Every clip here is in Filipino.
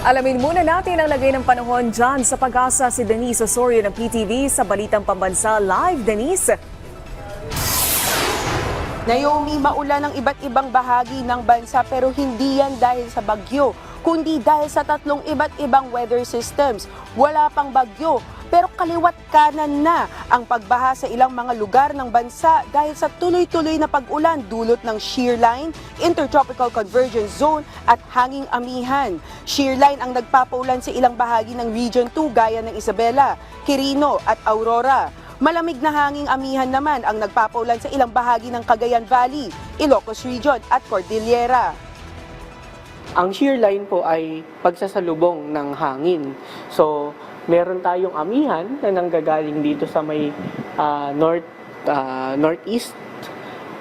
Alamin muna natin ang lagay ng panahon dyan sa Pag-asa si Denise Osorio ng PTV sa Balitang Pambansa Live. Denise. Naomi, maulan ng iba't ibang bahagi ng bansa pero hindi yan dahil sa bagyo, kundi dahil sa tatlong iba't ibang weather systems. Wala pang bagyo, pero kaliwat kanan na ang pagbaha sa ilang mga lugar ng bansa dahil sa tuloy-tuloy na pag-ulan dulot ng shear line, intertropical convergence zone at hanging amihan. Shear line ang nagpapaulan sa ilang bahagi ng Region 2 gaya ng Isabela, Quirino at Aurora. Malamig na hanging amihan naman ang nagpapaulan sa ilang bahagi ng Cagayan Valley, Ilocos Region at Cordillera. Ang shear line po ay pagsasalubong ng hangin. So, meron tayong amihan na nanggagaling dito sa may northeast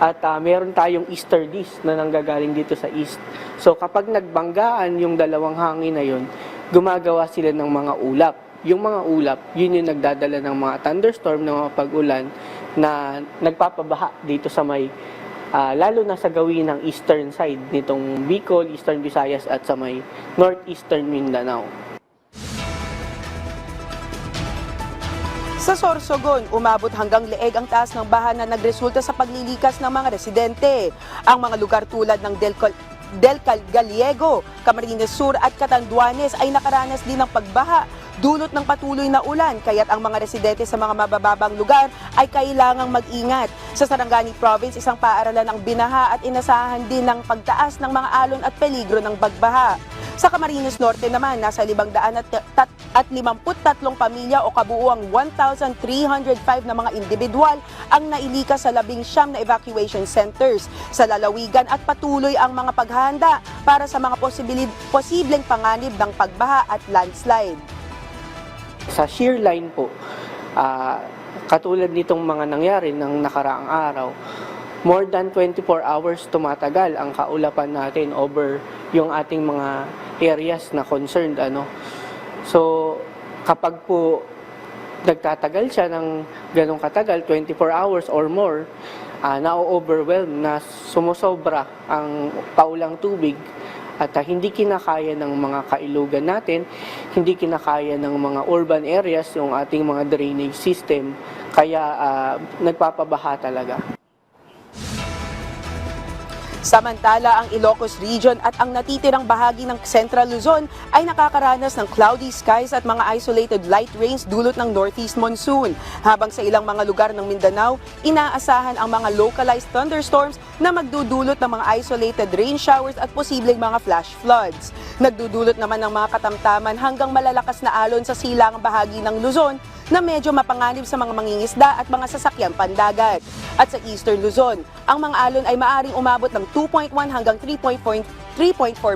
at meron tayong easterlies na nanggagaling dito sa east. So, kapag nagbanggaan yung dalawang hangin na yun, gumagawa sila ng mga ulap. Yung mga ulap, yun yung nagdadala ng mga thunderstorm, ng mga pag-ulan na nagpapabaha dito sa may lalo na sa gawin ng eastern side nitong Bicol, Eastern Visayas at sa may northeastern Mindanao. Sa Sorsogon, umabot hanggang leeg ang taas ng baha na nagresulta sa paglilikas ng mga residente. Ang mga lugar tulad ng Del Gallego, Camarines Sur at Catanduanes ay nakaranas din ng pagbaha dulot ng patuloy na ulan, kaya't ang mga residente sa mga mabababang lugar ay kailangang mag-ingat. Sa Sarangani Province, isang paaralan ang binaha at inasahan din ng pagtaas ng mga alon at peligro ng bagbaha. Sa Camarines Norte naman, nasa 553 pamilya o kabuuang 1,305 na mga individual ang nailikas sa 19 na evacuation centers sa lalawigan at patuloy ang mga paghahanda para sa mga posibleng panganib ng pagbaha at landslide. Sa shear line po, katulad nitong mga nangyari ng nakaraang araw, more than 24 hours tumatagal ang kaulapan natin over yung ating mga areas na concerned. So, kapag po nagtatagal siya ng ganong katagal, 24 hours or more, na-overwhelm, na sumusobra ang paulang tubig at hindi kinakaya ng mga kailugan natin, hindi kinakaya ng mga urban areas yung ating mga drainage system, kaya nagpapabaha talaga. Samantala, ang Ilocos Region at ang natitirang bahagi ng Central Luzon ay nakakaranas ng cloudy skies at mga isolated light rains dulot ng northeast monsoon. Habang sa ilang mga lugar ng Mindanao, inaasahan ang mga localized thunderstorms na magdudulot ng mga isolated rain showers at posibleng mga flash floods. Nagdudulot naman ng mga katamtaman hanggang malalakas na alon sa silangang bahagi ng Luzon na medyo mapanganib sa mga mangingisda at mga sasakyang pandagat. At sa Eastern Luzon, ang mga alon ay maaring umabot ng 2.1 hanggang 3.4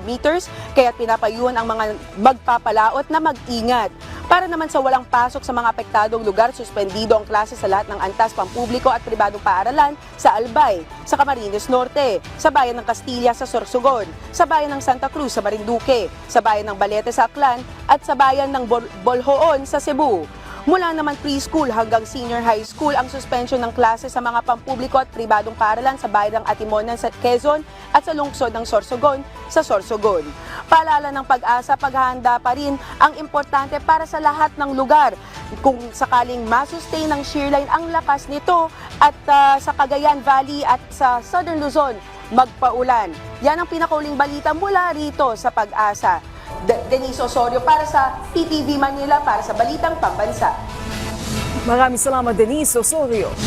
meters, kaya pinapayuhan ang mga magpapalaot na mag-ingat. Para naman sa walang pasok sa mga apektadong lugar, suspendido ang klase sa lahat ng antas, pampubliko at pribadong paaralan sa Albay, sa Camarines Norte, sa bayan ng Castilla sa Sorsogon, sa bayan ng Santa Cruz sa Marinduque, sa bayan ng Balete sa Aklan at sa bayan ng Boljoon sa Cebu. Mula naman preschool hanggang senior high school ang suspension ng klase sa mga pampubliko at pribadong paaralan sa bayan ng Atimonan sa Quezon at sa lungsod ng Sorsogon sa Sorsogon. Paalala ng Pag-asa, paghahanda pa rin ang importante para sa lahat ng lugar. Kung sakaling masustain ng shear line ang lakas nito at sa Cagayan Valley at sa Southern Luzon, magpaulan. Yan ang pinakauling balita mula rito sa Pag-asa. Denise Osorio para sa PTV Manila para sa Balitang Pambansa. Maraming salamat, Denise Osorio.